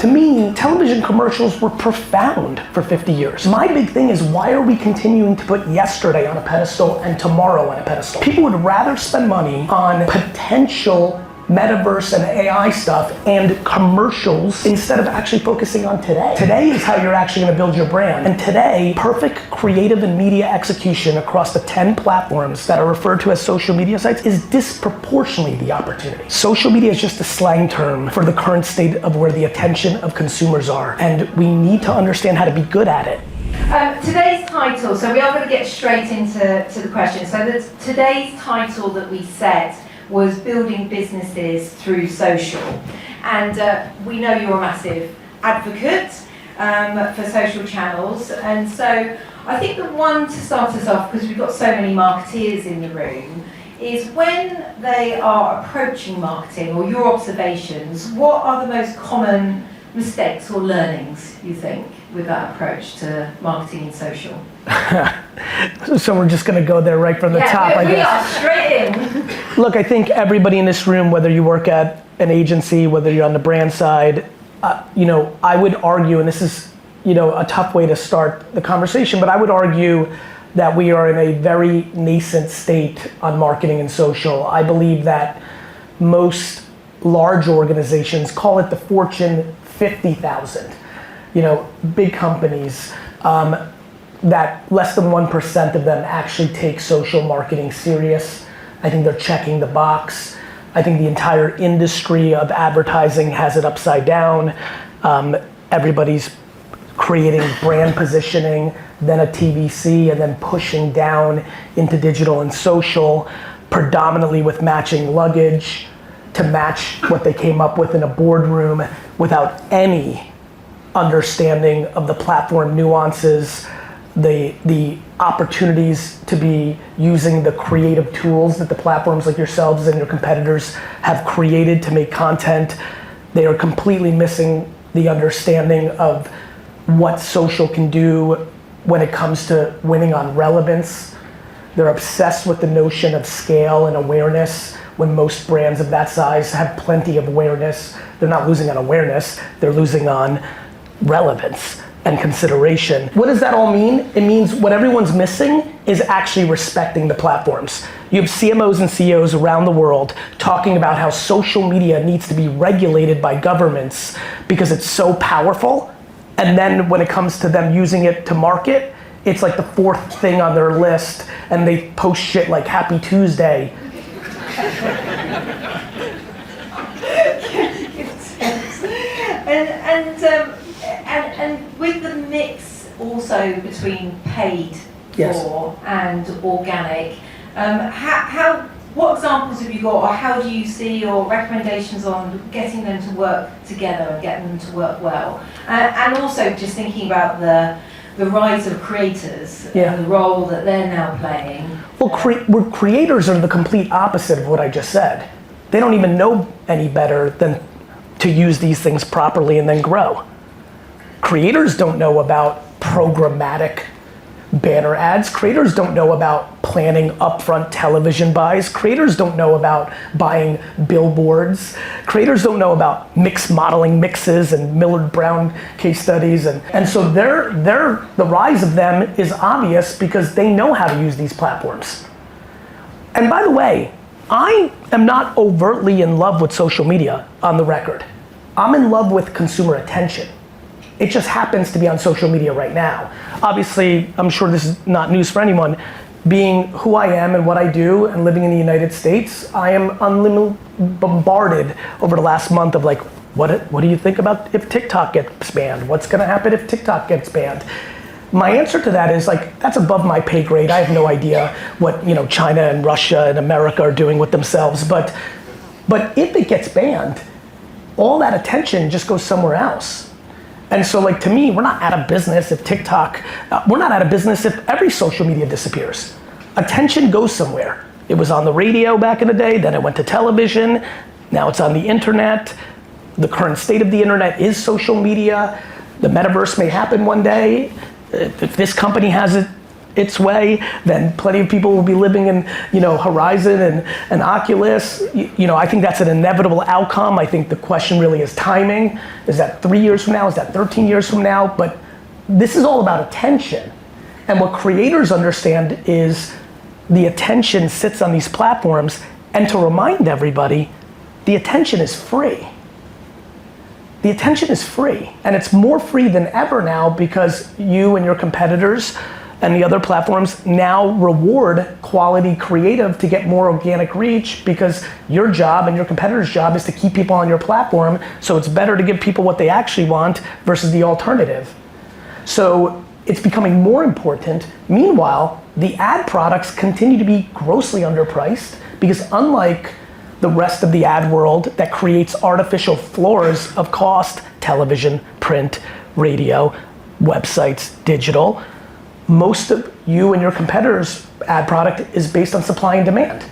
To me, television commercials were profound for 50 years. My big thing is, why are we continuing to put yesterday on a pedestal and tomorrow on a pedestal? People would rather spend money on potential metaverse and AI stuff and commercials instead of actually focusing on today. Today is how you're actually gonna build your brand. And today, perfect creative and media execution across the 10 platforms that are referred to as social media sites is disproportionately the opportunity. Social media is just a slang term for the current state of where the attention of consumers are. And we need to understand how to be good at it. Today's title, so we are going to get straight into the question. So today's title that we set was Building Businesses Through Social. And we know you're a massive advocate for social channels. And so I think the one to start us off, because we've got so many marketeers in the room, is when they are approaching marketing, or your observations, what are the most common mistakes or learnings, you think, with that approach to marketing and social? So we're just gonna go there right from the top, I guess. We are straight in. Look, I think everybody in this room, whether you work at an agency, whether you're on the brand side, I would argue, and this is, a tough way to start the conversation, but I would argue that we are in a very nascent state on marketing and social. I believe that most large organizations, call it the Fortune 50,000, big companies, that less than 1% of them actually take social marketing serious. I think they're checking the box. I think the entire industry of advertising has it upside down. Everybody's creating brand positioning, then a TVC, and then pushing down into digital and social, predominantly with matching luggage to match what they came up with in a boardroom without any understanding of the platform nuances, the opportunities to be using the creative tools that the platforms like yourselves and your competitors have created to make content. They are completely missing the understanding of what social can do when it comes to winning on relevance. They're obsessed with the notion of scale and awareness, when most brands of that size have plenty of awareness. They're not losing on awareness, they're losing on relevance and consideration. What does that all mean? It means what everyone's missing is actually respecting the platforms. You have CMOs and CEOs around the world talking about how social media needs to be regulated by governments because it's so powerful. And then when it comes to them using it to market, it's like the fourth thing on their list, and they post shit like Happy Tuesday. And with the mix also between paid for and organic, what examples have you got, or how do you see, or recommendations on getting them to work together and getting them to work well? And also just thinking about the rise of creators and the role that they're now playing. Well, creators are the complete opposite of what I just said. They don't even know any better than to use these things properly and then grow. Creators don't know about programmatic banner ads. Creators don't know about planning upfront television buys. Creators don't know about buying billboards. Creators don't know about modeling mixes and Millard Brown case studies. And so the rise of them is obvious because they know how to use these platforms. And by the way, I am not overtly in love with social media on the record. I'm in love with consumer attention. It just happens to be on social media right now. Obviously, I'm sure this is not news for anyone. Being who I am and what I do and living in the United States, I am bombarded over the last month of like, what do you think about if TikTok gets banned? What's gonna happen if TikTok gets banned? My answer to that is like, that's above my pay grade. I have no idea what China and Russia and America are doing with themselves. But if it gets banned, all that attention just goes somewhere else. And so like, to me, we're not out of business if TikTok, we're not out of business if every social media disappears. Attention goes somewhere. It was on the radio back in the day, then it went to television, now it's on the internet. The current state of the internet is social media. The metaverse may happen one day. If this company has it its way, then plenty of people will be living in, Horizon and Oculus. I think that's an inevitable outcome. I think the question really is timing. Is that 3 years from now? Is that 13 years from now? But this is all about attention. And what creators understand is the attention sits on these platforms, and to remind everybody, the attention is free. The attention is free, and it's more free than ever now because you and your competitors and the other platforms now reward quality creative to get more organic reach, because your job and your competitor's job is to keep people on your platform, so it's better to give people what they actually want versus the alternative. So it's becoming more important. Meanwhile, the ad products continue to be grossly underpriced, because unlike the rest of the ad world that creates artificial floors of cost, television, print, radio, websites, digital, most of you and your competitors' ad product is based on supply and demand.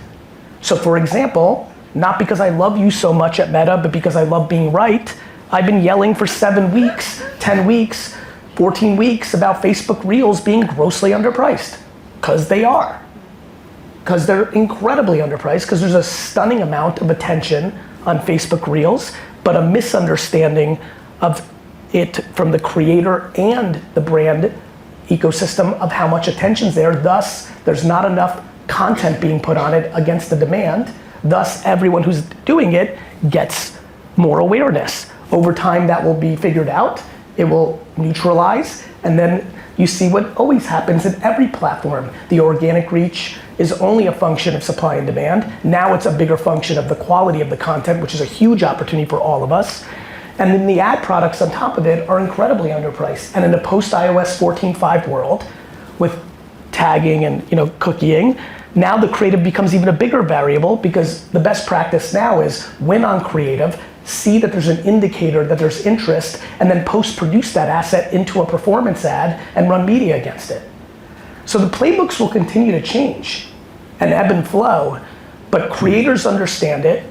So for example, not because I love you so much at Meta, but because I love being right, I've been yelling for 7 weeks, 10 weeks, 14 weeks about Facebook Reels being grossly underpriced, because they are. Because they're incredibly underpriced, because there's a stunning amount of attention on Facebook Reels, but a misunderstanding of it from the creator and the brand ecosystem of how much attention's there. Thus, there's not enough content being put on it against the demand. Thus, everyone who's doing it gets more awareness. Over time, that will be figured out. It will neutralize, and then you see what always happens in every platform. The organic reach is only a function of supply and demand. Now it's a bigger function of the quality of the content, which is a huge opportunity for all of us. And then the ad products on top of it are incredibly underpriced. And in the post-iOS 14.5 world, with tagging and cookieing, now the creative becomes even a bigger variable, because the best practice now is win on creative, see that there's an indicator that there's interest, and then post-produce that asset into a performance ad and run media against it. So the playbooks will continue to change and ebb and flow, but creators understand it.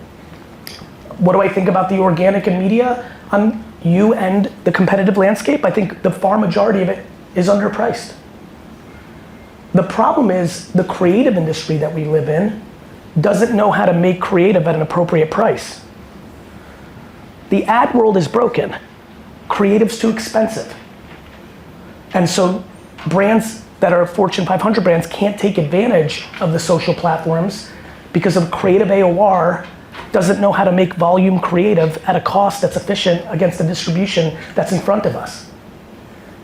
What do I think about the organic and media on you and the competitive landscape? I think the far majority of it is underpriced. The problem is the creative industry that we live in doesn't know how to make creative at an appropriate price. The ad world is broken. Creative's too expensive. And so brands that are Fortune 500 brands can't take advantage of the social platforms because of creative AOR doesn't know how to make volume creative at a cost that's efficient against the distribution that's in front of us.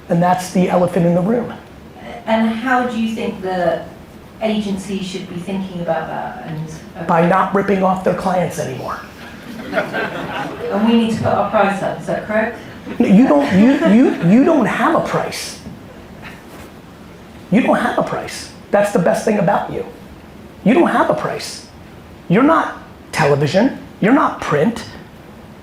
And that's the elephant in the room. And how do you think the agencies should be thinking about that? And by not ripping off their clients anymore. And we need to put our price up, is that correct? You don't have a price. You don't have a price. That's the best thing about you. You don't have a price. You're not television, you're not print,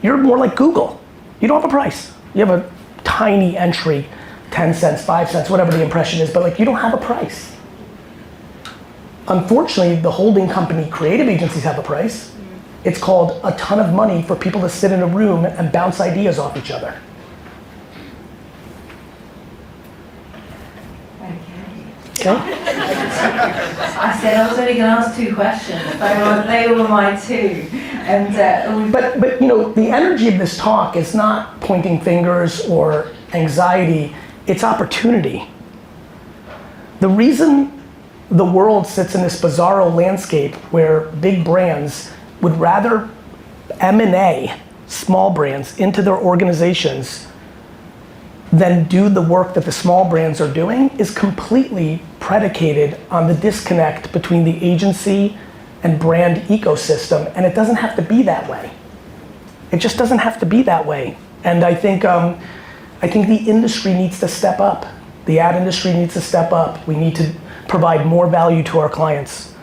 you're more like Google. You don't have a price. You have a tiny entry, 10 cents, 5 cents, whatever the impression is, but you don't have a price. Unfortunately, the holding company creative agencies have a price. It's called a ton of money for people to sit in a room and bounce ideas off each other. Okay. I said I was only going to ask 2 questions. They were my 2. And but the energy of this talk is not pointing fingers or anxiety. It's opportunity. The reason the world sits in this bizarro landscape where big brands would rather M&A small brands into their organizations than do the work that the small brands are doing is completely predicated on the disconnect between the agency and brand ecosystem, and it doesn't have to be that way. It just doesn't have to be that way. And I think the industry needs to step up. The ad industry needs to step up. We need to provide more value to our clients.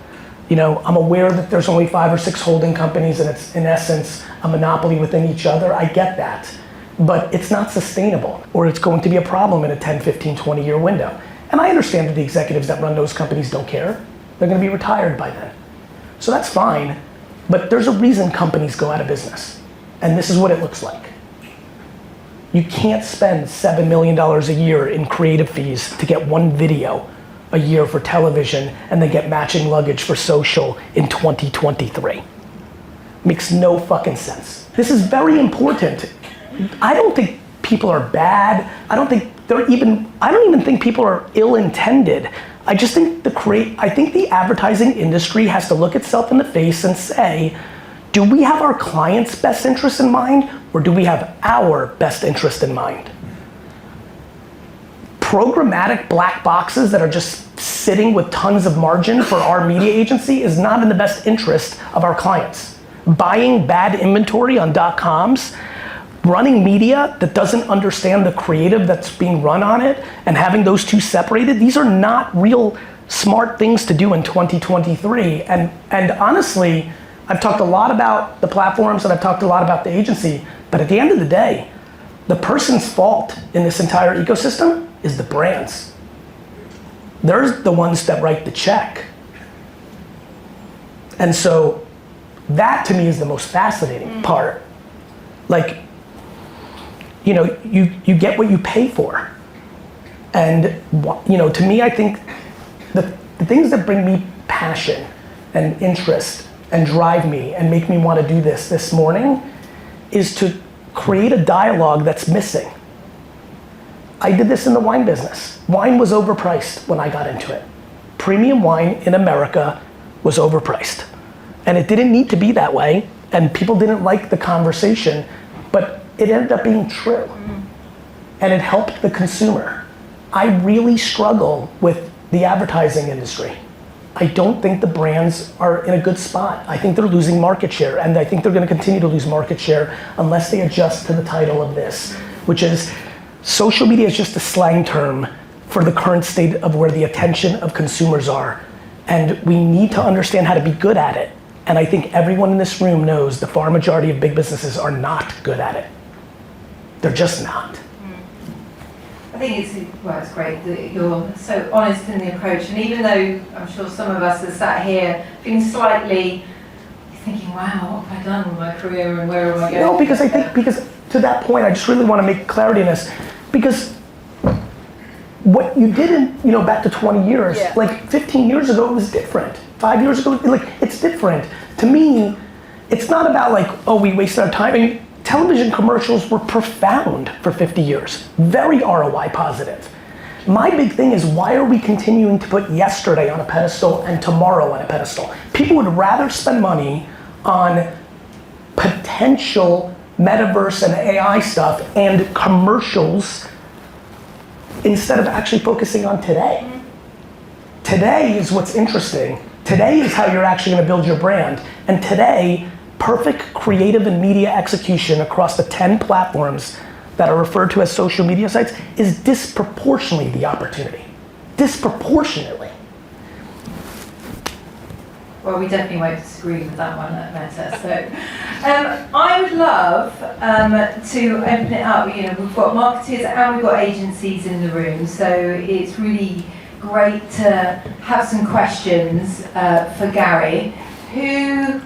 I'm aware that there's only 5 or 6 holding companies and it's in essence a monopoly within each other. I get that, but it's not sustainable, or it's going to be a problem in a 10, 15, 20 year window. And I understand that the executives that run those companies don't care. They're gonna be retired by then. So that's fine, but there's a reason companies go out of business. And this is what it looks like. You can't spend $7 million a year in creative fees to get one video a year for television and they get matching luggage for social in 2023. Makes no fucking sense. This is very important. I don't think people are bad. I don't even think people are ill-intended. I just think I think the advertising industry has to look itself in the face and say, do we have our clients' best interest in mind, or do we have our best interest in mind? Programmatic black boxes that are just sitting with tons of margin for our media agency is not in the best interest of our clients. Buying bad inventory on .coms, running media that doesn't understand the creative that's being run on it, and having those two separated, these are not real smart things to do in 2023. And honestly, I've talked a lot about the platforms and I've talked a lot about the agency, but at the end of the day, the person's fault in this entire ecosystem is the brands. They're the ones that write the check. And so that to me is the most fascinating part. Like, you know, you get what you pay for. And you know, to me, I think the things that bring me passion and interest and drive me and make me want to do this morning is to create a dialogue that's missing. I did this in the wine business. Wine was overpriced when I got into it. Premium wine in America was overpriced. And it didn't need to be that way, and people didn't like the conversation, but it ended up being true. And it helped the consumer. I really struggle with the advertising industry. I don't think the brands are in a good spot. I think they're losing market share, and I think they're gonna continue to lose market share unless they adjust to the title of this, which is social media is just a slang term for the current state of where the attention of consumers are. And we need to understand how to be good at it. And I think everyone in this room knows the far majority of big businesses are not good at it. They're just not. I think it's great that you're so honest in the approach, and even though I'm sure some of us are sat here feeling slightly thinking, wow, what have I done with my career and where am I going? No, because I think, because to that point, I just really want to make clarity in this, because what you did in, you know, back to 20 years, like 15 years ago, it was different. 5 years ago, like, it's different. To me, it's not about like, oh, we wasted our time. I mean, television commercials were profound for 50 years, very ROI positive. My big thing is, why are we continuing to put yesterday on a pedestal and tomorrow on a pedestal? People would rather spend money on potential metaverse and AI stuff and commercials instead of actually focusing on today. Today is what's interesting. Today is how you're actually gonna build your brand. And today, perfect creative and media execution across the 10 platforms that are referred to as social media sites is disproportionately the opportunity. Disproportionately. Well, we definitely won't disagree with that one at Meta. So, I would love to open it up. You know, we've got marketers and we've got agencies in the room, so it's really great to have some questions for Gary. Who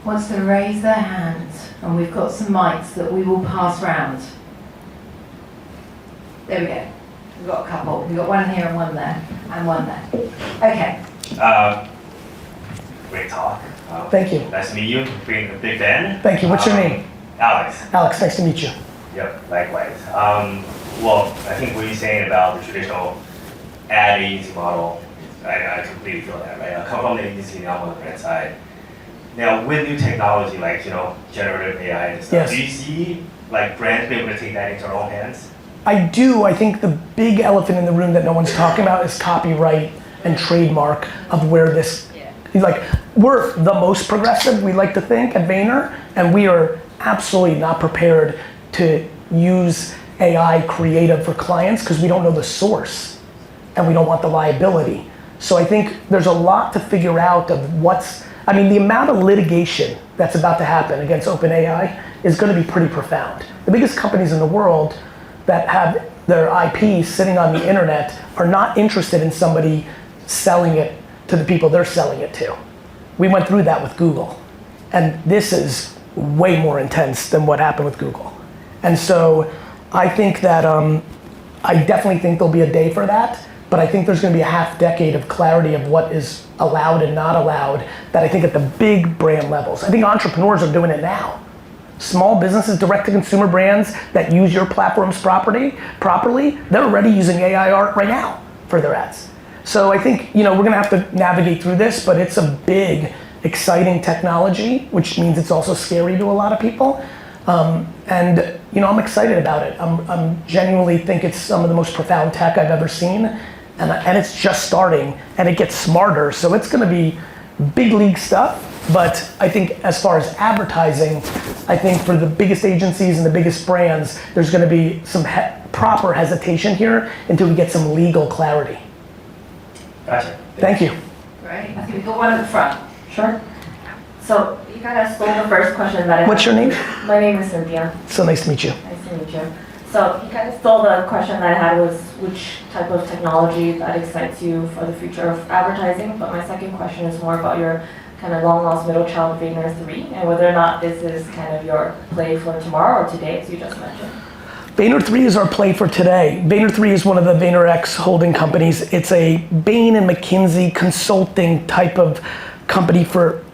wants to raise their hand? And we've got some mics that we will pass round. There we go. We've got a couple. We've got one here and one there, and one there. Okay. Great talk. Thank you. Nice to meet you. Being a big fan. Thank you. What's your name? Alex. Alex, nice to meet you. Yep, likewise. Well, I think what you're saying about the traditional ad agency model, I completely feel that, right? I come from the agency, now I'm on the brand side. Now, with new technology like, you know, generative AI and stuff, Yes. do you see like brands be able to take that into their own hands? I do. I think the big elephant in the room that no one's talking about is copyright and trademark of where this, like, we're the most progressive, we like to think, at Vayner, and we are absolutely not prepared to use AI creative for clients because we don't know the source and we don't want the liability. So I think there's a lot to figure out of the amount of litigation that's about to happen against OpenAI is going to be pretty profound. The biggest companies in the world that have their IP sitting on the internet are not interested in somebody selling it to the people they're selling it to. We went through that with Google, and this is way more intense than what happened with Google. And so I think that, I definitely think there'll be a day for that, but but I think there's gonna be a half decade of clarity of what is allowed and not allowed that I think at the big brand levels. I think entrepreneurs are doing it now. Small businesses, direct-to-consumer brands that use your platforms properly, they're already using AI art right now for their ads. So I think, we're gonna have to navigate through this, but it's a big, exciting technology, which means it's also scary to a lot of people. And I'm excited about it. I'm genuinely think it's some of the most profound tech I've ever seen, and it's just starting, and it gets smarter, so it's gonna be big league stuff. But I think as far as advertising, I think for the biggest agencies and the biggest brands, there's gonna be some proper hesitation here until we get some legal clarity. Gotcha. Thank you. Great. I think we got one at the front. Sure. So you kind of stole the first question that I What's had. your name? My name is Cynthia. So nice to meet you. Nice to meet you. So you kind of stole the question that I had was which type of technology that excites you for the future of advertising. But my second question is more about your kind of long lost middle child Vayner3 and whether or not this is kind of your play for tomorrow or today, as you just mentioned. Vayner3 is our play for today. Vayner3 is one of the VaynerX holding companies. It's a Bain and McKinsey consulting type of company for,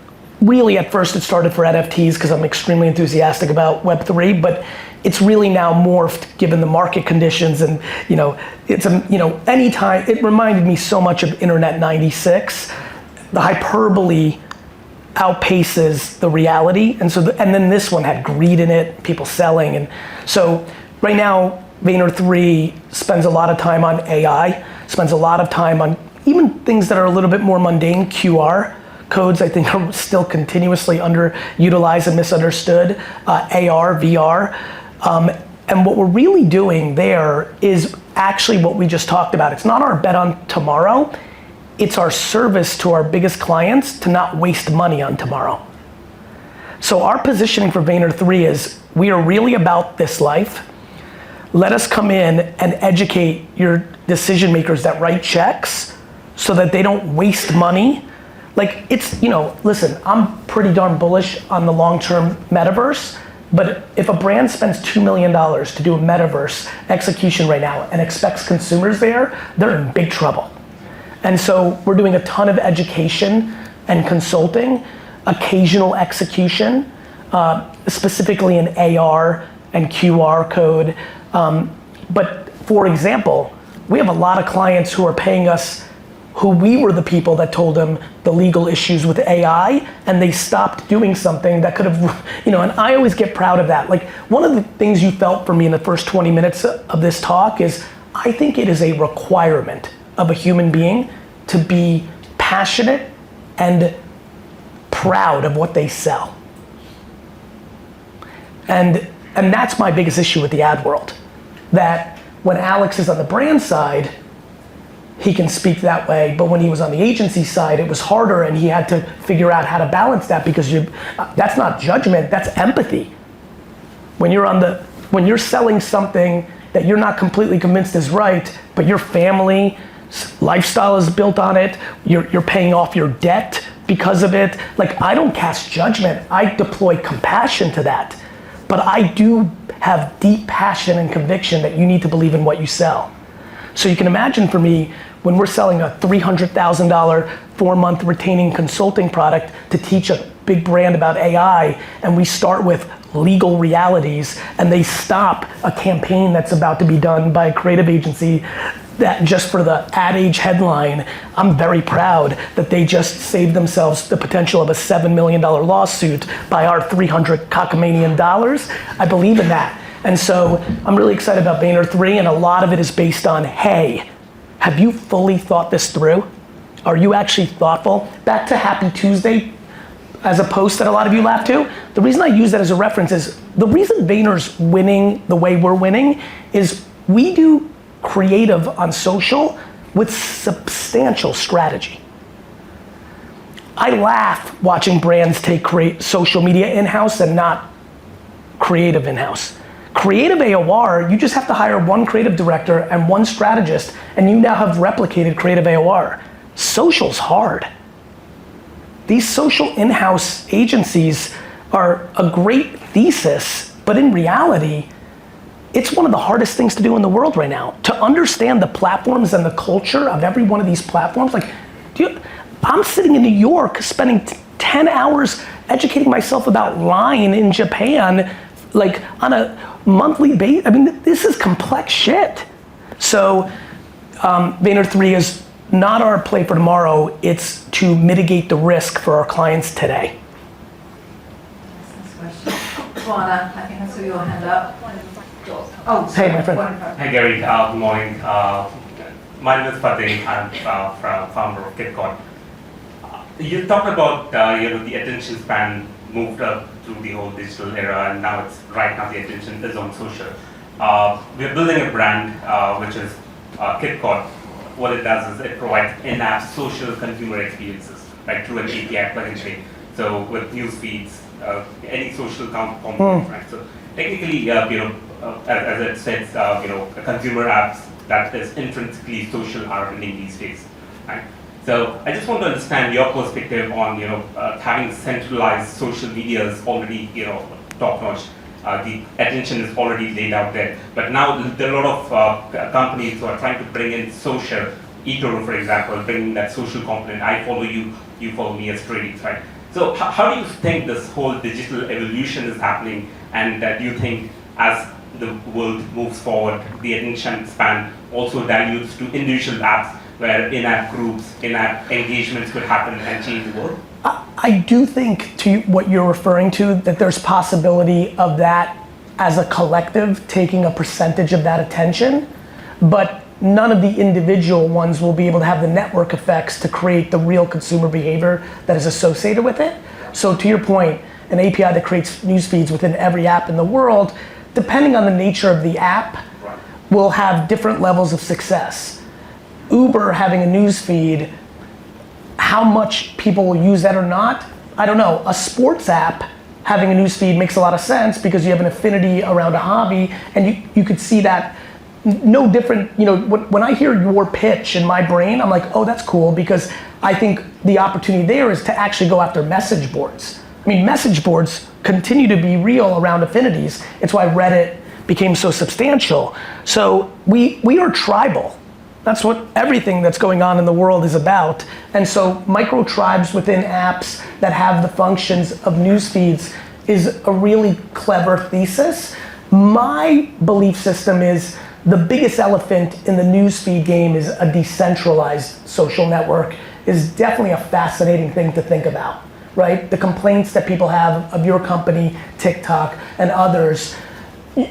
really at first it started for NFTs because I'm extremely enthusiastic about Web3, but it's really now morphed given the market conditions and it's anytime, it reminded me so much of Internet 96. The hyperbole outpaces the reality, and then this one had greed in it, people selling, and so right now Vayner3 spends a lot of time on AI, spends a lot of time on even things that are a little bit more mundane. QR codes I think are still continuously underutilized and misunderstood, AR, VR, and what we're really doing there is actually what we just talked about. It's not our bet on tomorrow, it's our service to our biggest clients to not waste money on tomorrow. So our positioning for Vayner3 is we are really about this life. Let us come in and educate your decision makers that write checks so that they don't waste money. Like listen, I'm pretty darn bullish on the long-term metaverse, but if a brand spends $2 million to do a metaverse execution right now and expects consumers there, they're in big trouble. And so we're doing a ton of education and consulting, occasional execution, specifically in AR and QR code. But for example, we have a lot of clients who are paying us who we were the people that told them the legal issues with AI, and they stopped doing something that could have, and I always get proud of that. Like one of the things you felt from me in the first 20 minutes of this talk is I think it is a requirement of a human being to be passionate and proud of what they sell. And that's my biggest issue with the ad world. That when Alex is on the brand side, he can speak that way, but when he was on the agency side, it was harder and he had to figure out how to balance that because that's not judgment, that's empathy. When you're selling something that you're not completely convinced is right, but your family lifestyle is built on it, you're paying off your debt because of it. Like I don't cast judgment, I deploy compassion to that. But I do have deep passion and conviction that you need to believe in what you sell. So you can imagine for me, when we're selling a $300,000 4-month retaining consulting product to teach a big brand about AI, and we start with legal realities, and they stop a campaign that's about to be done by a creative agency that just for the Ad Age headline, I'm very proud that they just saved themselves the potential of a $7 million lawsuit by our $300 cockamanian dollars. I believe in that. And so I'm really excited about Vayner3, and a lot of it is based on, hey, have you fully thought this through? Are you actually thoughtful? Back to Happy Tuesday, as a post that a lot of you laughed to. The reason I use that as a reference is, the reason Vayner's winning the way we're winning is we do creative on social with substantial strategy. I laugh watching brands take social media in-house and not creative in-house. Creative AOR, you just have to hire one creative director and one strategist, and you now have replicated creative AOR. Social's hard. These social in-house agencies are a great thesis, but in reality, it's one of the hardest things to do in the world right now. To understand the platforms and the culture of every one of these platforms, like, I'm sitting in New York spending 10 hours educating myself about Line in Japan, like on a monthly basis. I mean, this is complex shit. So Vayner3 is not our play for tomorrow, it's to mitigate the risk for our clients today. Next question. Juana, I think I saw your hand up. Oh, Hey, my friend. Hi Gary, good morning. My name is Fateh. I'm from founder of KitKat. You talked about the attention span moved up through the whole digital era, and now right now the attention is on social. We're building a brand which is KitKat. What it does is it provides in-app social consumer experiences, right, through an API plug and play. So with news feeds, any social components, right? So technically, as it says, consumer apps that is intrinsically social are winning these days, right? So I just want to understand your perspective on having centralized social media is already top notch. The attention is already laid out there, but now there are a lot of companies who are trying to bring in social. eToro, for example, bringing that social component. I follow you, you follow me as trading, right? So how do you think this whole digital evolution is happening, and do you think as the world moves forward, the attention span also dilutes to individual apps where in-app groups, in-app engagements could happen and change the world? I do think, to what you're referring to, that there's possibility of that as a collective taking a percentage of that attention, but none of the individual ones will be able to have the network effects to create the real consumer behavior that is associated with it. So to your point, an API that creates news feeds within every app in the world, depending on the nature of the app, will have different levels of success. Uber having a news feed, how much people will use that or not, I don't know. A sports app having a news feed makes a lot of sense because you have an affinity around a hobby, and you could see that no different. When I hear your pitch in my brain, I'm like, oh, that's cool, because I think the opportunity there is to actually go after message boards. I mean, message boards continue to be real around affinities. It's why Reddit became so substantial. So we are tribal. That's what everything that's going on in the world is about. And so micro tribes within apps that have the functions of news feeds is a really clever thesis. My belief system is the biggest elephant in the newsfeed game is a decentralized social network is definitely a fascinating thing to think about, right? The complaints that people have of your company, TikTok, and others,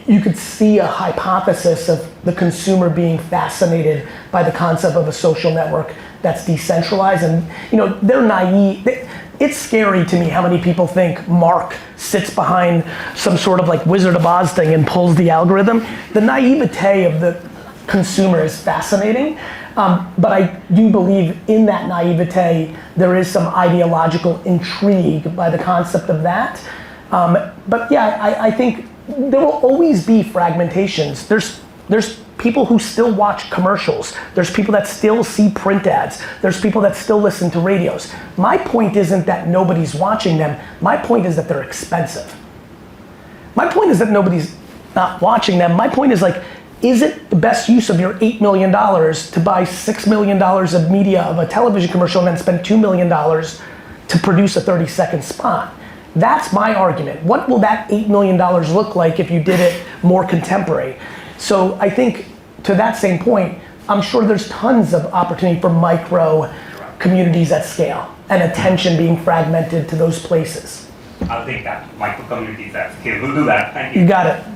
you could see a hypothesis of the consumer being fascinated by the concept of a social network that's decentralized, and they're naive. It's scary to me how many people think Mark sits behind some sort of like Wizard of Oz thing and pulls the algorithm. The naivete of the consumer is fascinating, but I do believe in that naivete there is some ideological intrigue by the concept of that. But yeah, I think there will always be fragmentations. There's people who still watch commercials. There's people that still see print ads. There's people that still listen to radios. My point isn't that nobody's watching them. My point is that they're expensive. My point is that nobody's not watching them. My point is like, is it the best use of your $8 million to buy $6 million of media of a television commercial and then spend $2 million to produce a 30-second spot? That's my argument. What will that $8 million look like if you did it more contemporary? So I think to that same point, I'm sure there's tons of opportunity for micro communities at scale and attention being fragmented to those places. I'll take that. Micro communities at scale. We'll do that. Thank you. You got it.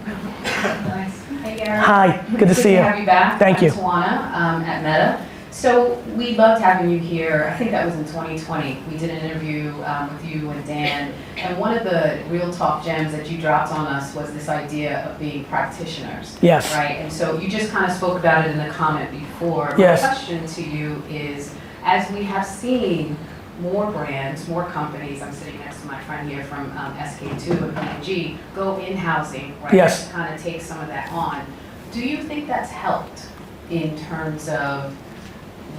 Nice. Hey, Gary. Hi, good to see you. Good to have you back. Thank you. I'm Tawana at Meta. So we loved having you here. I think that was in 2020. We did an interview with you and Dan, and one of the real top gems that you dropped on us was this idea of being practitioners. Yes. Right, and so you just kind of spoke about it in a comment before. Yes. My question to you is, as we have seen more brands, more companies, I'm sitting next to my friend here from SK2 and P&G, go in-housing, right? Yes. To kind of take some of that on. Do you think that's helped in terms of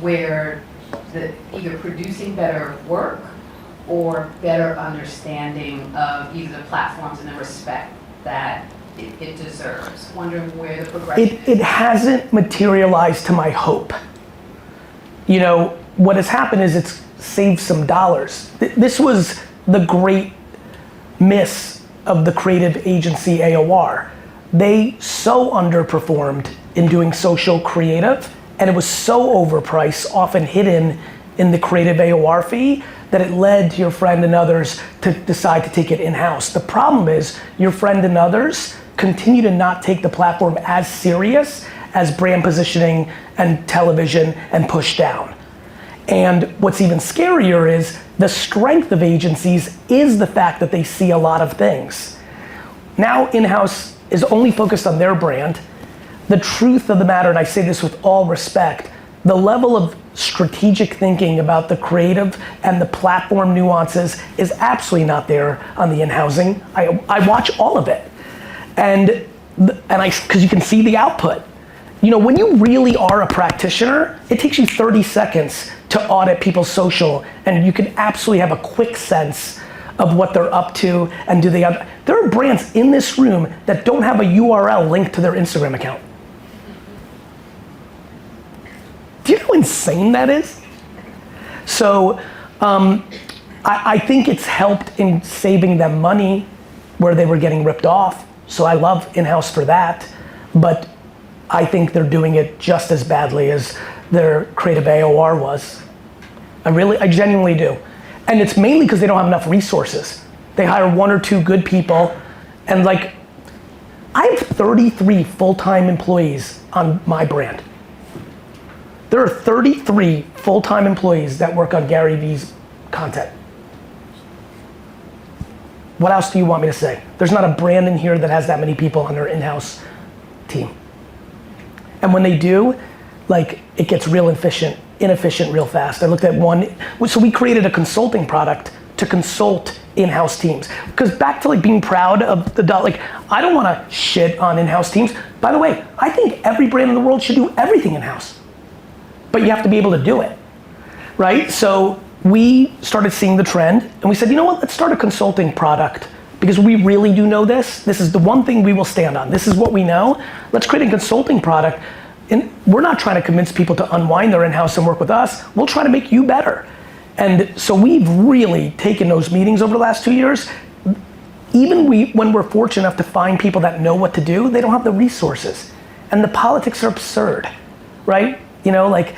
where either producing better work or better understanding of either the platforms and the respect that it deserves? Wondering where the progression It hasn't materialized to my hope. You know, what has happened is it's saved some dollars. This was the great miss of the creative agency AOR. They so underperformed in doing social creative, and it was so overpriced, often hidden in the creative AOR fee, that it led to your friend and others to decide to take it in-house. The problem is your friend and others continue to not take the platform as serious as brand positioning and television and push down. And what's even scarier is the strength of agencies is the fact that they see a lot of things. Now in-house is only focused on their brand. The truth of the matter, and I say this with all respect, the level of strategic thinking about the creative and the platform nuances is absolutely not there on the in-housing. I watch all of it. Because you can see the output. You know, when you really are a practitioner, it takes you 30 seconds to audit people's social, and you can absolutely have a quick sense of what they're up to, and there are brands in this room that don't have a URL linked to their Instagram account. Do you know how insane that is? So I think it's helped in saving them money where they were getting ripped off. So I love in-house for that, but I think they're doing it just as badly as their creative AOR was. I genuinely do. And it's mainly because they don't have enough resources. They hire 1 or 2 good people, and like, I have 33 full-time employees on my brand. There are 33 full-time employees that work on GaryVee's content. What else do you want me to say? There's not a brand in here that has that many people on their in-house team. And when they do, like, it gets real inefficient real fast. I looked at one, so we created a consulting product to consult in-house teams. Because back to like being proud of like, I don't want to shit on in-house teams. By the way, I think every brand in the world should do everything in-house. But you have to be able to do it, right? So we started seeing the trend, and we said, you know what, let's start a consulting product, because we really do know this. This is the one thing we will stand on. This is what we know. Let's create a consulting product. And we're not trying to convince people to unwind their in-house and work with us. We'll try to make you better. And so we've really taken those meetings over the last 2 years. Even when we're fortunate enough to find people that know what to do, they don't have the resources. And the politics are absurd, right? You know, like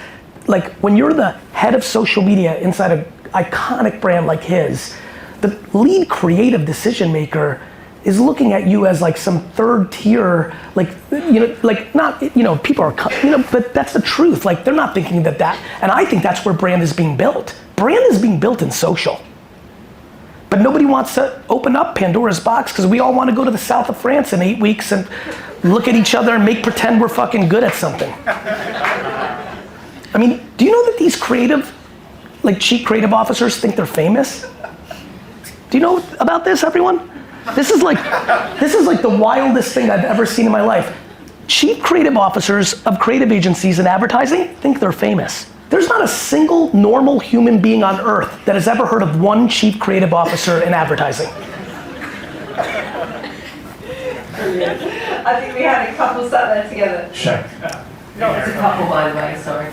when you're the head of social media inside an iconic brand like his, the lead creative decision maker is looking at you as like some third tier, like, you know, like not, you know, people are, you know, but that's the truth. Like, they're not thinking that, and I think that's where brand is being built. Brand is being built in social. But nobody wants to open up Pandora's box because we all want to go to the south of France in 8 weeks and look at each other and make pretend we're fucking good at something. I mean, do you know that these creative, like chief creative officers think they're famous? Do you know about this, everyone? This is like the wildest thing I've ever seen in my life. Chief creative officers of creative agencies and advertising think they're famous. There's not a single normal human being on earth that has ever heard of one chief creative officer in advertising. I think we had a couple sat there together. Sure. No, it's a couple, by the way, sorry.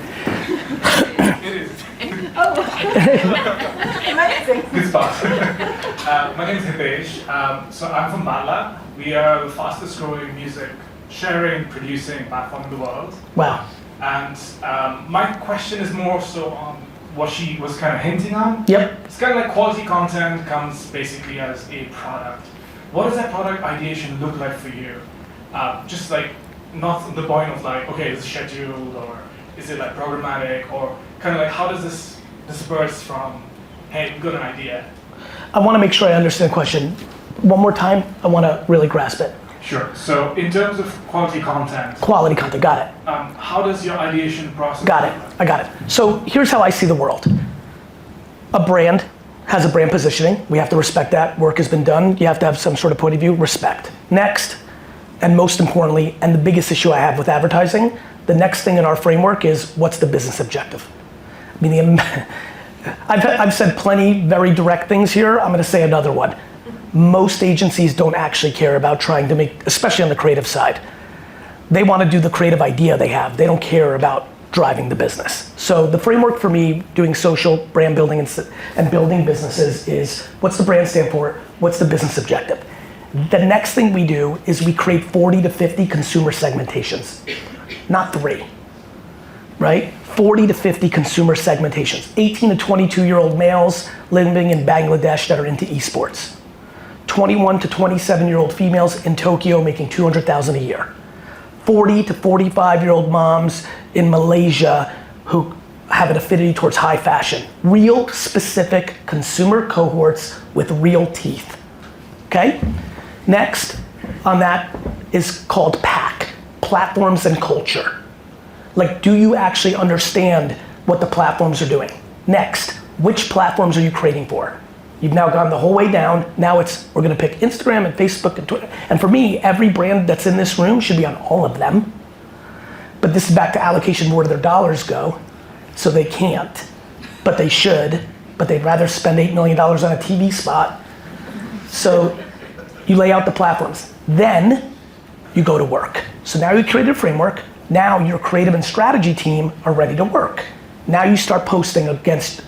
Amazing. Good spot. My name is Hitesh. So I'm from Mala. We are the fastest growing music sharing, producing platform in the world. Wow. And my question is more so on what she was kind of hinting on. Yep. It's kind of like quality content comes basically as a product. What does that product ideation look like for you? Just like, not the point of like, okay, is it scheduled, or is it like programmatic, or kind of like how does this disperse from, hey, we've got an idea? I want to make sure I understand the question. One more time, I want to really grasp it. Sure. So in terms of quality content. Quality content, got it. How does your ideation process Got it, I got it. So here's how I see the world. A brand has a brand positioning. We have to respect that. Work has been done. You have to have some sort of point of view, respect. Next, and most importantly, and the biggest issue I have with advertising, the next thing in our framework is what's the business objective? I mean, I've said plenty very direct things here. I'm gonna say another one. most agencies don't actually care about trying to make, especially on the creative side. They want to do the creative idea they have. They don't care about driving the business. So the framework for me doing social brand building and building businesses is, what's the brand stand for? What's the business objective? The next thing we do is we create 40 to 50 consumer segmentations, not 3, right? 40 to 50 consumer segmentations. 18 to 22-year-old males living in Bangladesh that are into esports. 21 to 27-year-old females in Tokyo making $200,000 a year. 40 to 45-year-old moms in Malaysia who have an affinity towards high fashion. Real specific consumer cohorts with real teeth, okay? Next on that is called PAC, platforms and culture. Like, do you actually understand what the platforms are doing? Next, which platforms are you creating for? You've now gone the whole way down. Now we're gonna pick Instagram and Facebook and Twitter. And for me, every brand that's in this room should be on all of them. But this is back to allocation, where their dollars go. So they can't, but they should, but they'd rather spend $8 million on a TV spot. So you lay out the platforms. Then you go to work. So now you created a framework. Now your creative and strategy team are ready to work. Now you start posting against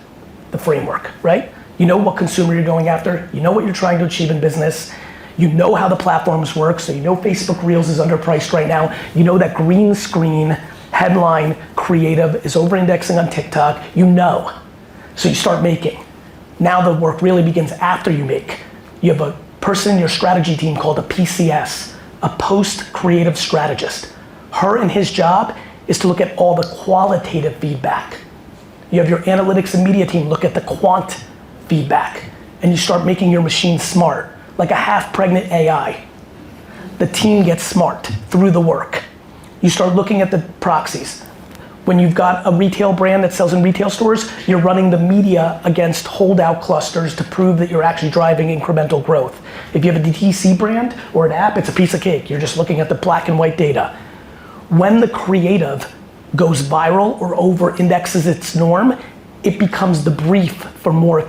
the framework, right? You know what consumer you're going after. You know what you're trying to achieve in business. You know how the platforms work. So you know Facebook Reels is underpriced right now. You know that green screen headline creative is over-indexing on TikTok. You know. So you start making. Now the work really begins after you make. You have a person in your strategy team called a PCS, a post-creative strategist. Her and his job is to look at all the qualitative feedback. You have your analytics and media team look at the quant feedback, and you start making your machine smart, like a half-pregnant AI. The team gets smart through the work. You start looking at the proxies. When you've got a retail brand that sells in retail stores, you're running the media against holdout clusters to prove that you're actually driving incremental growth. If you have a DTC brand or an app, it's a piece of cake. You're just looking at the black and white data. When the creative goes viral or over-indexes its norm, it becomes the brief for more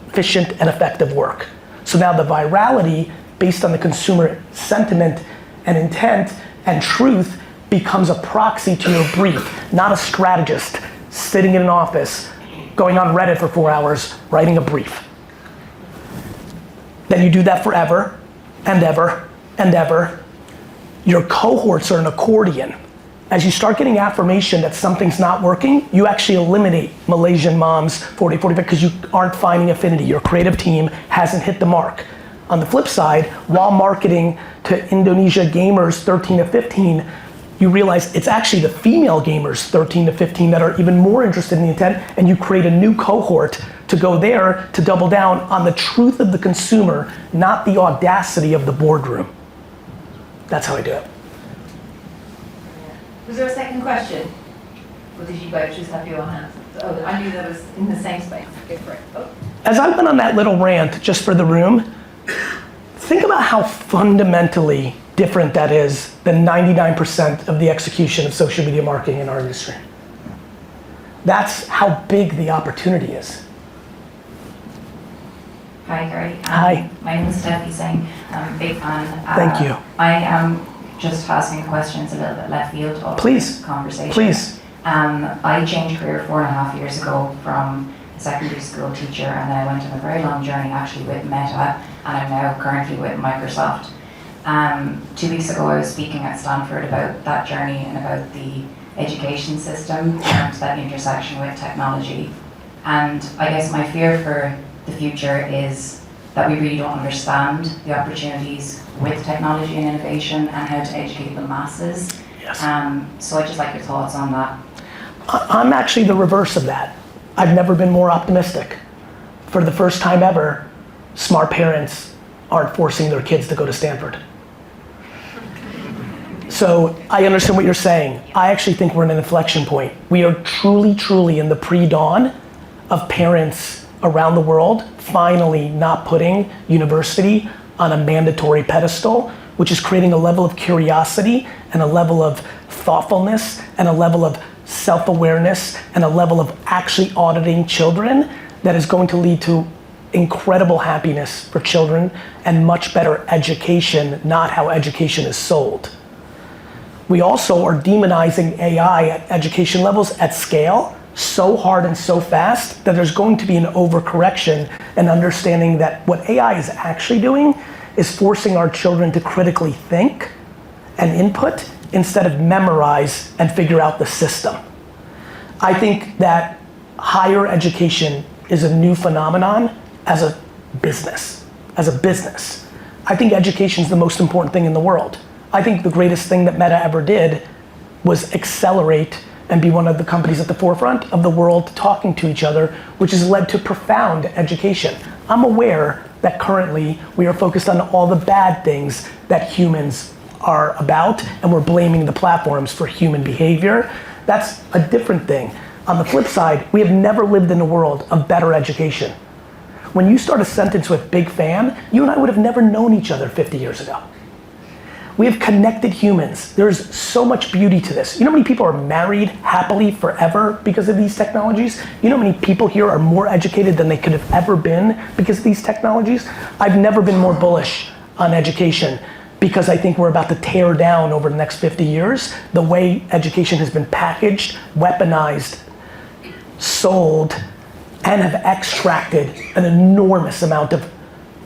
efficient and effective work. So now the virality, based on the consumer sentiment and intent and truth, becomes a proxy to your brief, not a strategist sitting in an office, going on Reddit for 4 hours, writing a brief. Then you do that forever and ever and ever. Your cohorts are an accordion. As you start getting affirmation that something's not working, you actually eliminate Malaysian moms 40, 45, because you aren't finding affinity. Your creative team hasn't hit the mark. On the flip side, while marketing to Indonesia gamers 13 to 15, you realize it's actually the female gamers 13 to 15 that are even more interested in the intent, and you create a new cohort to go there to double down on the truth of the consumer, not the audacity of the boardroom. That's how I do it. Was there a second question? Or did you both just have your hands? Oh, I knew that was in the same space. Go for it. Oh. As I went on that little rant just for the room, think about how fundamentally different that is than 99% of the execution of social media marketing in our industry. That's how big the opportunity is. Hi, Gary. Hi. My name is Steffi Singh. I'm a big fan. Thank you. I am just asking questions a little bit left field of Please. the conversation. Please. I changed career 4.5 years ago from a secondary school teacher, and I went on a very long journey actually with Meta, and I'm now currently with Microsoft. 2 weeks ago I was speaking at Stanford about that journey and about the education system and that intersection with technology. And I guess my fear for the future is that we really don't understand the opportunities with technology and innovation and how to educate the masses. Yes. So I'd just like your thoughts on that. I'm actually the reverse of that. I've never been more optimistic. For the first time ever, smart parents aren't forcing their kids to go to Stanford. So I understand what you're saying. I actually think we're in an inflection point. We are truly, truly in the pre-dawn of parents around the world finally not putting university on a mandatory pedestal, which is creating a level of curiosity and a level of thoughtfulness and a level of self-awareness and a level of actually auditing children that is going to lead to incredible happiness for children and much better education, not how education is sold. We also are demonizing AI at education levels at scale so hard and so fast that there's going to be an overcorrection and understanding that what AI is actually doing is forcing our children to critically think and input instead of memorize and figure out the system. I think that higher education is a new phenomenon as a business. I think education is the most important thing in the world. I think the greatest thing that Meta ever did was accelerate and be one of the companies at the forefront of the world talking to each other, which has led to profound education. I'm aware that currently we are focused on all the bad things that humans are about, and we're blaming the platforms for human behavior. That's a different thing. On the flip side, we have never lived in a world of better education. When you start a sentence with big fan, you and I would have never known each other 50 years ago. We have connected humans. There's so much beauty to this. You know how many people are married happily forever because of these technologies? You know how many people here are more educated than they could have ever been because of these technologies? I've never been more bullish on education because I think we're about to tear down over the next 50 years the way education has been packaged, weaponized, sold, and have extracted an enormous amount of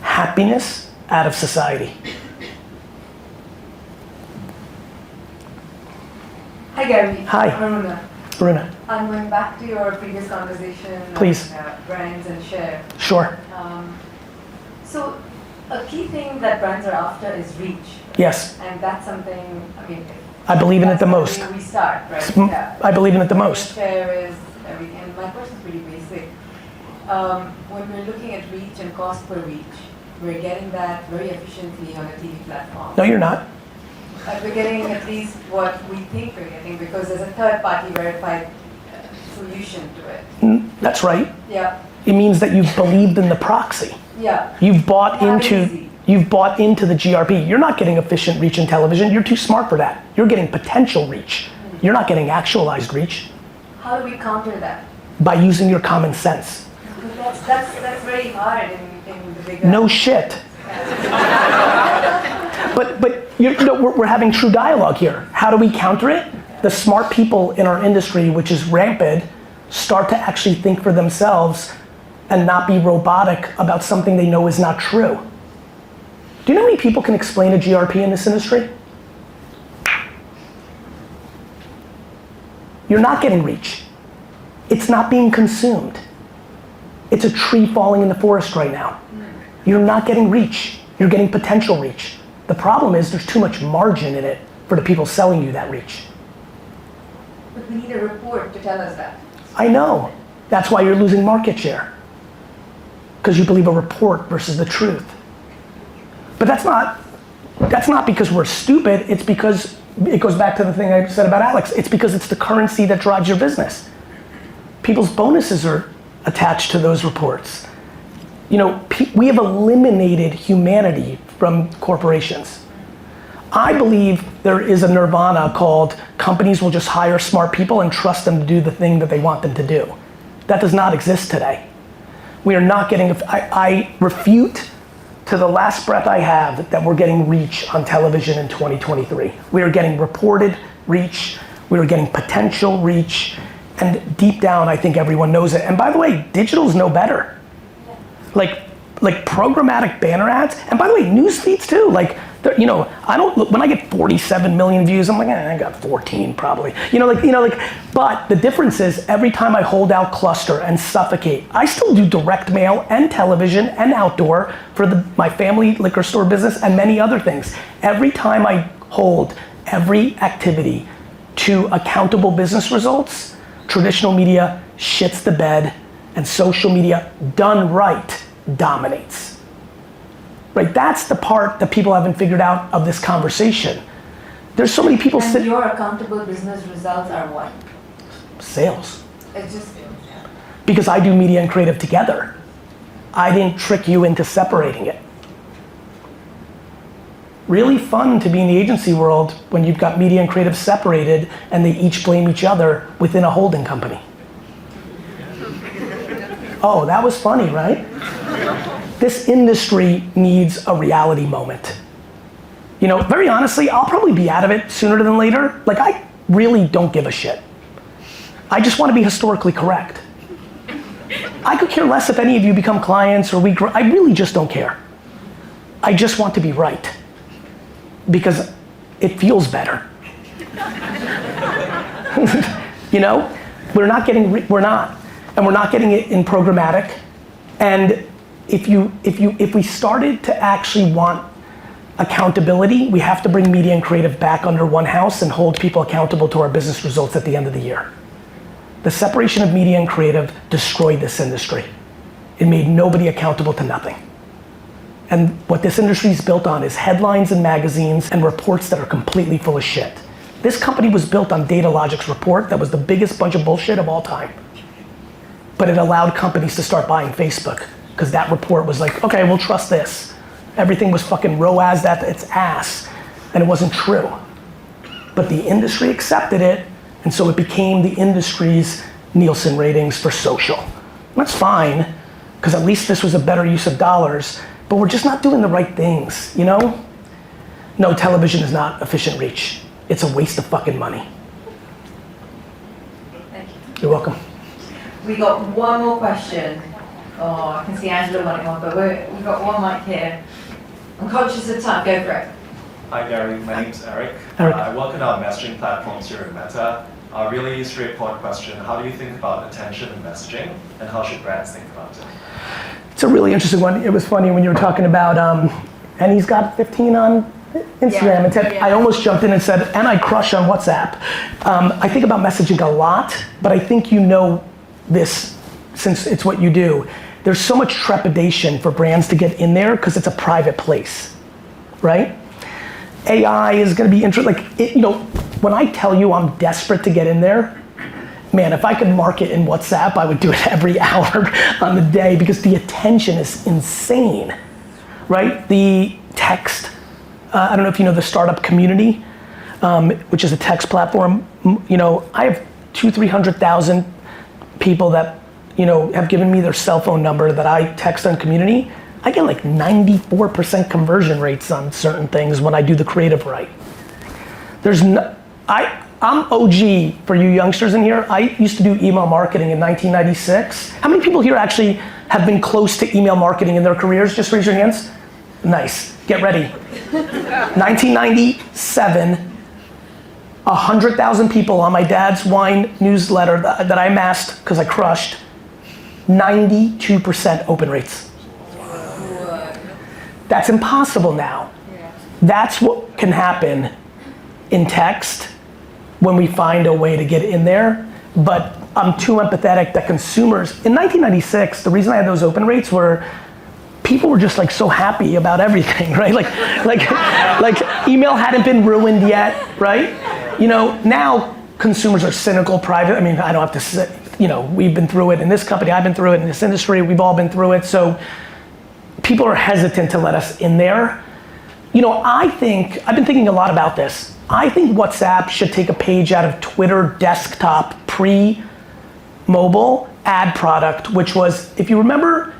happiness out of society. Hi Gary. Hi. Varuna. I'm going back to your previous conversation Please. on brands and share. Sure. So a key thing that brands are after is reach. Yes. And that's something, I mean, I believe in it the most. that's where we start, right? Yeah. I believe in it the most. Share is everything. And my question is pretty basic. When we're looking at reach and cost per reach, we're getting that very efficiently on a TV platform. No, you're not. But we're getting at least what we think we're getting because there's a third-party verified solution to it. That's right. Yeah. It means that you've believed in the proxy. Yeah. You've bought Not into easy. you've bought into the GRP. You're not getting efficient reach in television. You're too smart for that. You're getting potential reach. You're not getting actualized reach How do we counter that? by using your common sense. That's very hard in the bigger. No shit. But you know, we're having true dialogue here. How do we counter it? The smart people in our industry, which is rampant, start to actually think for themselves and not be robotic about something they know is not true. Do you know how many people can explain a GRP in this industry? You're not getting reach. It's not being consumed. It's a tree falling in the forest right now. You're not getting reach. You're getting potential reach. The problem is there's too much margin in it for the people selling you that reach. But we need a report to tell us that. I know. That's why you're losing market share. Because you believe a report versus the truth. But that's not because we're stupid. It's because it goes back to the thing I said about Alex. It's because it's the currency that drives your business. People's bonuses are attached to those reports. You know, we have eliminated humanity from corporations. I believe there is a nirvana called companies will just hire smart people and trust them to do the thing that they want them to do. That does not exist today. We are not getting, I refute to the last breath I have that we're getting reach on television in 2023. We are getting reported reach, we are getting potential reach, and deep down I think everyone knows it. And by the way, digital's no better. Like programmatic banner ads, and by the way, news feeds too. Like, you know, I don't look, when I get 47 million views, I'm like, I got 14 probably. But the difference is every time I hold out cluster and suffocate, I still do direct mail and television and outdoor for my family liquor store business and many other things. Every time I hold every activity to accountable business results, traditional media shits the bed and social media done right dominates. Right, that's the part that people haven't figured out of this conversation. There's so many people And your accountable business results are what? Sales. It's just sales, yeah. Because I do media and creative together. I didn't trick you into separating it. Really fun to be in the agency world when you've got media and creative separated and they each blame each other within a holding company. oh, that was funny, right? This industry needs a reality moment. You know, very honestly, I'll probably be out of it sooner than later. Like, I really don't give a shit. I just want to be historically correct. I could care less if any of you become clients or we grow. I really just don't care. I just want to be right because it feels better. You know, we're not getting it in programmatic. And if we started to actually want accountability, we have to bring media and creative back under one house and hold people accountable to our business results at the end of the year. The separation of media and creative destroyed this industry. It made nobody accountable to nothing. And what this industry is built on is headlines and magazines and reports that are completely full of shit. This company was built on Datalogic's report that was the biggest bunch of bullshit of all time. But it allowed companies to start buying Facebook because that report was like, okay, we'll trust this. Everything was fucking ROAS at its ass, and it wasn't true. But the industry accepted it, and so it became the industry's Nielsen ratings for social. And that's fine, because at least this was a better use of dollars, but we're just not doing the right things, you know? No, television is not efficient reach. It's a waste of fucking money. Thank you. You're welcome. We got one more question. Oh, I can see Angela wanting one, but we've got one mic here. I'm conscious of time, go for it. Hi Gary, my name's Eric. Eric. I work on our messaging platforms here at Meta. A really straightforward question, how do you think about attention and messaging, and how should brands think about it? It's a really interesting one. It was funny when you were talking about, and he's got 15 on Instagram, and I almost jumped in and said, and I crush on WhatsApp. I think about messaging a lot, but I think you know this since it's what you do. There's so much trepidation for brands to get in there because it's a private place, right? AI is going to be interesting. Like, you know, when I tell you I'm desperate to get in there, man, if I could market in WhatsApp, I would do it every hour on the day because the attention is insane, right? The text, I don't know if you know the startup community, which is a text platform. You know, I have 200,000-300,000 people that, you know, have given me their cell phone number that I text on community. I get like 94% conversion rates on certain things when I do the creative right. I'm OG for you youngsters in here. I used to do email marketing in 1996. How many people here actually have been close to email marketing in their careers? Just raise your hands. Nice, get ready. 1997, 100,000 people on my dad's wine newsletter that I amassed because I crushed, 92% open rates. That's impossible now. That's what can happen in text when we find a way to get in there. But I'm too empathetic that consumers, in 1996, the reason I had those open rates were people were just like so happy about everything, right? Like email hadn't been ruined yet, right? You know, now consumers are cynical, private. I mean, I don't have to say, you know, we've been through it in this company, I've been through it in this industry, we've all been through it. So people are hesitant to let us in there. You know, I've been thinking a lot about this. I think WhatsApp should take a page out of Twitter desktop pre-mobile ad product, which was, if you remember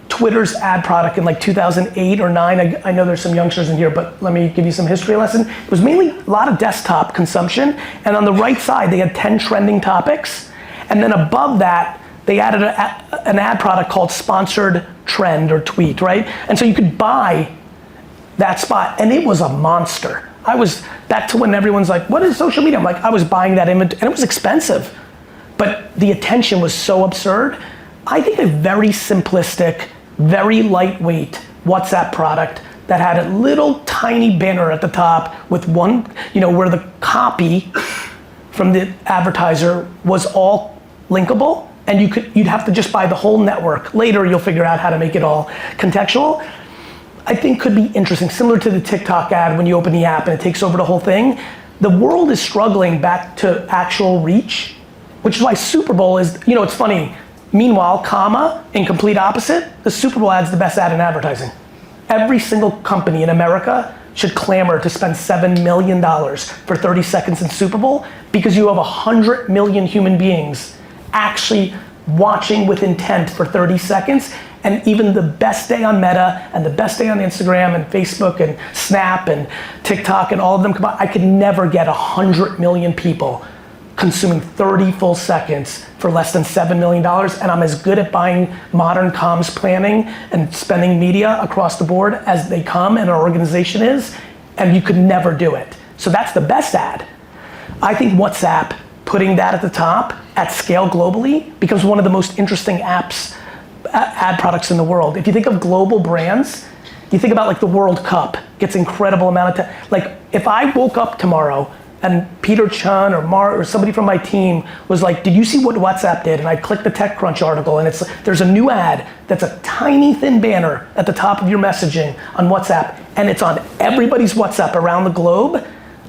Twitter's ad product in like 2008 or 9, I know there's some youngsters in here, but let me give you some history lesson. It was mainly a lot of desktop consumption, and on the right side, they had 10 trending topics, and then above that, they added an ad product called Sponsored Trend or Tweet, right? And so you could buy that spot, and it was a monster. I was back to when everyone's like, what is social media? I'm like, I was buying that inventory, and it was expensive, but the attention was so absurd. I think a very simplistic, very lightweight WhatsApp product that had a little tiny banner at the top with one, you know, where the copy from the advertiser was all linkable, and you'd have to just buy the whole network. Later, you'll figure out how to make it all contextual. I think could be interesting, similar to the TikTok ad when you open the app and it takes over the whole thing. The world is struggling back to actual reach, which is why Super Bowl is, you know, it's funny. Meanwhile, in complete opposite, the Super Bowl ad's the best ad in advertising. Every single company in America should clamor to spend $7 million for 30 seconds in Super Bowl because you have 100 million human beings actually watching with intent for 30 seconds. And even the best day on Meta and the best day on Instagram and Facebook and Snap and TikTok and all of them combined, I could never get 100 million people consuming 30 full seconds for less than $7 million. And I'm as good at buying modern comms planning and spending media across the board as they come and our organization is, and you could never do it. So that's the best ad. I think WhatsApp, putting that at the top at scale globally, becomes one of the most interesting ad products in the world. If you think of global brands, you think about like the World Cup, gets incredible amount of time. Like if I woke up tomorrow and Peter Chun or somebody from my team was like, did you see what WhatsApp did? And I clicked the TechCrunch article and there's a new ad that's a tiny thin banner at the top of your messaging on WhatsApp and it's on everybody's WhatsApp around the globe.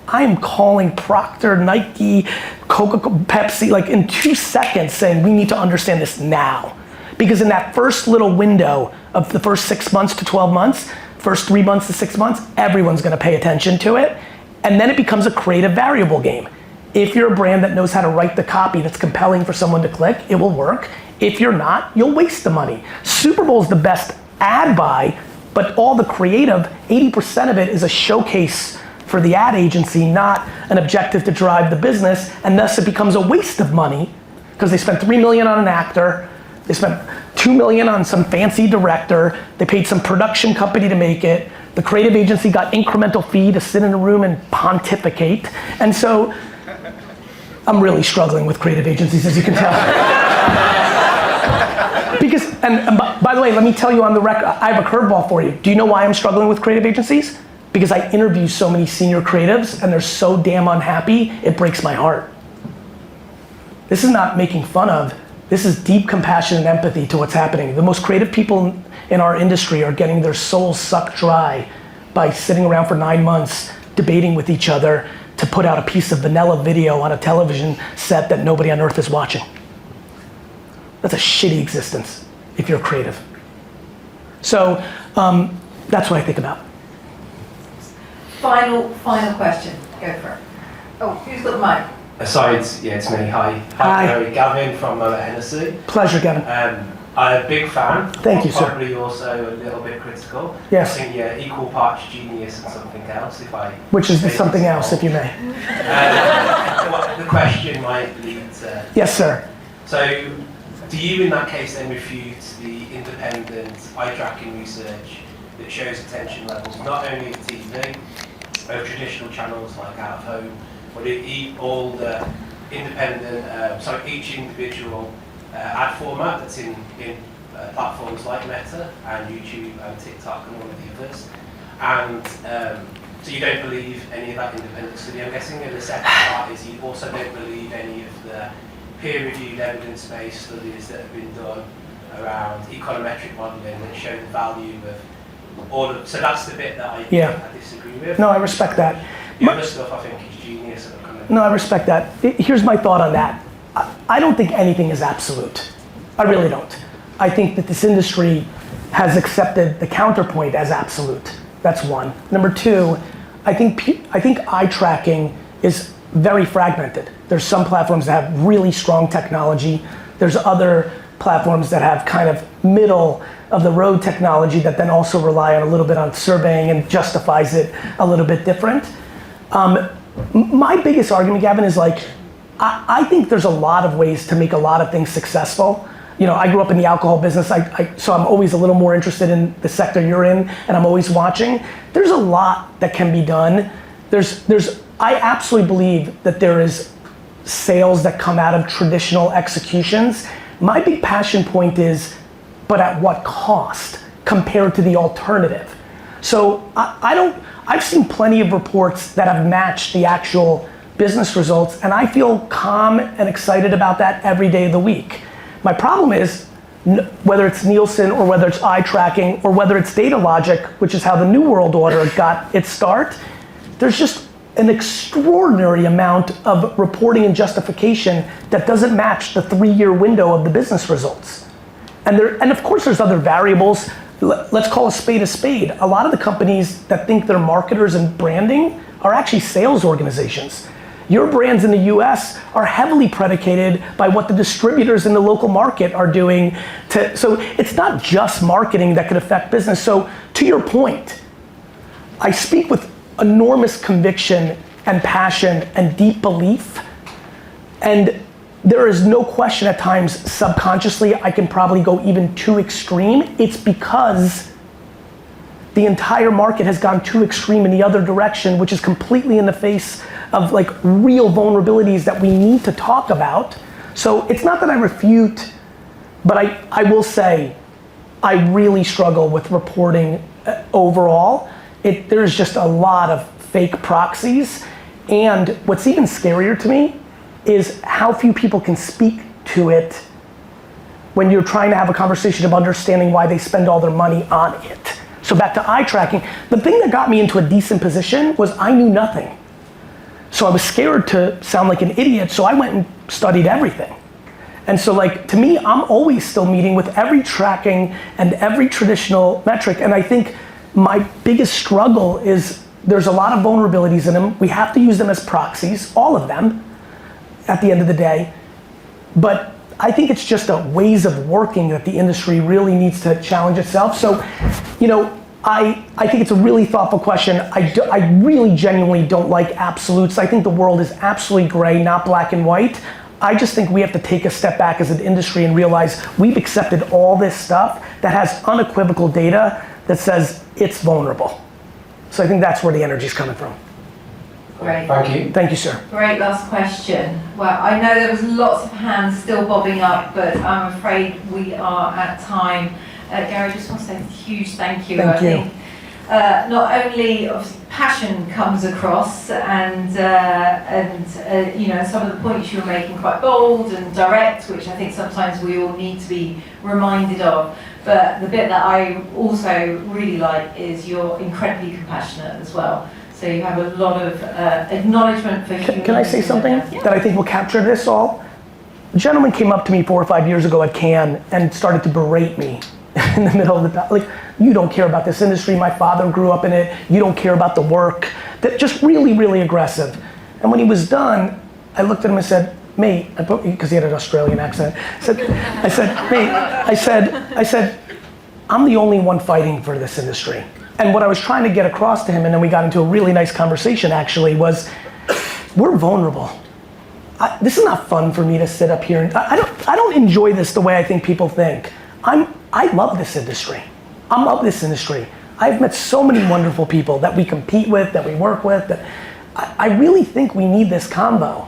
I am calling Procter, Nike, Coca-Cola, Pepsi, like in 2 seconds saying we need to understand this now. Because in that first little window of the first 6 months to 12 months, first 3 months to 6 months, everyone's gonna pay attention to it. And then it becomes a creative variable game. If you're a brand that knows how to write the copy that's compelling for someone to click, it will work. If you're not, you'll waste the money. Super Bowl is the best ad buy, but all the creative, 80% of it is a showcase for the ad agency, not an objective to drive the business, and thus it becomes a waste of money because they spent $3 million on an actor, they spent $2 million on some fancy director, they paid some production company to make it, the creative agency got incremental fee to sit in a room and pontificate, and so I'm really struggling with creative agencies, as you can tell. Because, and by the way, let me tell you on the record, I have a curveball for you. Do you know why I'm struggling with creative agencies? Because I interview so many senior creatives and they're so damn unhappy, it breaks my heart. This is not making fun of, this is deep compassion and empathy to what's happening. The most creative people in our industry are getting their souls sucked dry by sitting around for 9 months debating with each other to put out a piece of vanilla video on a television set that nobody on earth is watching. That's a shitty existence if you're creative. So that's what I think about. Final question. Go for it. Oh, who's got the mic? Sorry, it's me. Hi. Hi. Gary. Gavin from Hennessy. Pleasure, Gavin. I'm a big fan. Thank you, sir. Probably also a little bit critical. Yes. I think you're equal parts genius and something else, if I... Which is something else, if you may. The question might lead to... Yes, sir. So, do you in that case then refute the independent eye tracking research that shows attention levels not only of TV, of traditional channels like out of home, but all the independent, each individual ad format that's in platforms like Meta and YouTube and TikTok and all of the others. And so you don't believe any of that independent study, I'm guessing. And the second part is you also don't believe any of the peer-reviewed evidence-based studies that have been done around econometric modeling that show the value of all of, so that's the bit that I disagree with. No, I respect that. The other stuff I think is genius. No, I respect that. Here's my thought on that. I don't think anything is absolute. I really don't. I think that this industry has accepted the counterpoint as absolute. That's one. Number two, I think eye tracking is very fragmented. There's some platforms that have really strong technology. There's other platforms that have kind of middle of the road technology that then also rely on a little bit on surveying and justifies it a little bit different. My biggest argument, Gavin, is like, I think there's a lot of ways to make a lot of things successful. You know, I grew up in the alcohol business, so I'm always a little more interested in the sector you're in, and I'm always watching. There's a lot that can be done. I absolutely believe that there is sales that come out of traditional executions. My big passion point is, but at what cost compared to the alternative? So I've seen plenty of reports that have matched the actual business results, and I feel calm and excited about that every day of the week. My problem is, whether it's Nielsen or whether it's eye tracking or whether it's data logic, which is how the New World Order got its start, there's just an extraordinary amount of reporting and justification that doesn't match the 3-year window of the business results. And of course there's other variables. Let's call a spade a spade. A lot of the companies that think they're marketers and branding are actually sales organizations. Your brands in the US are heavily predicated by what the distributors in the local market are doing. So it's not just marketing that could affect business. So to your point, I speak with enormous conviction and passion and deep belief. And there is no question at times subconsciously I can probably go even too extreme. It's because the entire market has gone too extreme in the other direction, which is completely in the face of like real vulnerabilities that we need to talk about. So it's not that I refute, but I will say I really struggle with reporting overall. There's just a lot of fake proxies. And what's even scarier to me is how few people can speak to it when you're trying to have a conversation of understanding why they spend all their money on it. So back to eye tracking, the thing that got me into a decent position was I knew nothing. So I was scared to sound like an idiot, so I went and studied everything. And so like, to me, I'm always still meeting with every tracking and every traditional metric, and I think my biggest struggle is there's a lot of vulnerabilities in them. We have to use them as proxies, all of them, at the end of the day. But I think it's just a ways of working that the industry really needs to challenge itself. So, you know, I think it's a really thoughtful question. I really genuinely don't like absolutes. I think the world is absolutely gray, not black and white. I just think we have to take a step back as an industry and realize we've accepted all this stuff that has unequivocal data that says it's vulnerable. So I think that's where the energy's coming from. Great. Thank you. Thank you, sir. Great last question. Well, I know there was lots of hands still bobbing up, but I'm afraid we are at time. Gary, I just want to say a huge thank you. Thank you. I think not only obviously passion comes across, and you know, some of the points you were making quite bold and direct, which I think sometimes we all need to be reminded of. But the bit that I also really like is you're incredibly compassionate as well. So you have a lot of acknowledgement for human. Can I say something that I think will capture this all? A gentleman came up to me 4 or 5 years ago at Cannes and started to berate me in the middle of the, like, you don't care about this industry, my father grew up in it, you don't care about the work. That just really, really aggressive. And when he was done, I looked at him and said, mate, because he had an Australian accent, I said, I'm the only one fighting for this industry. And what I was trying to get across to him, and then we got into a really nice conversation actually, was we're vulnerable. This is not fun for me to sit up here and I don't enjoy this the way I think people think. I love this industry. I'm of this industry. I've met so many wonderful people that we compete with, that we work with, that I really think we need this combo.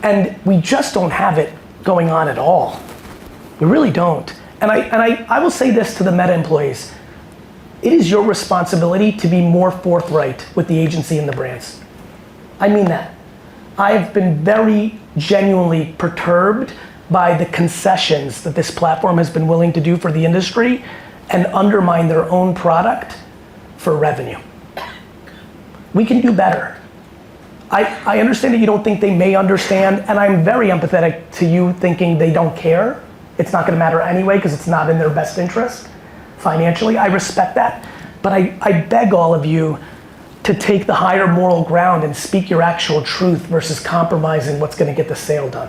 And we just don't have it going on at all. We really don't. And I will say this to the Meta employees. It is your responsibility to be more forthright with the agency and the brands. I mean that. I've been very genuinely perturbed by the concessions that this platform has been willing to do for the industry and undermine their own product for revenue. We can do better. I understand that you don't think they may understand, and I'm very empathetic to you thinking they don't care. It's not gonna matter anyway because it's not in their best interest financially. I respect that, but I beg all of you to take the higher moral ground and speak your actual truth versus compromising what's gonna get the sale done.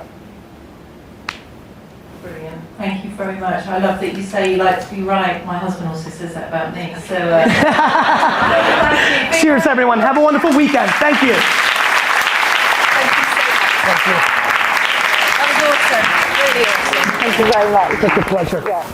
Brilliant. Thank you very much. I love that you say you like to be right. My husband also says that about me. So, thank you. Cheers, everyone. Have a wonderful weekend. Thank you. Thank you so much. Thank you. That was awesome. Really awesome. Thank you very much. It's a pleasure. Yeah.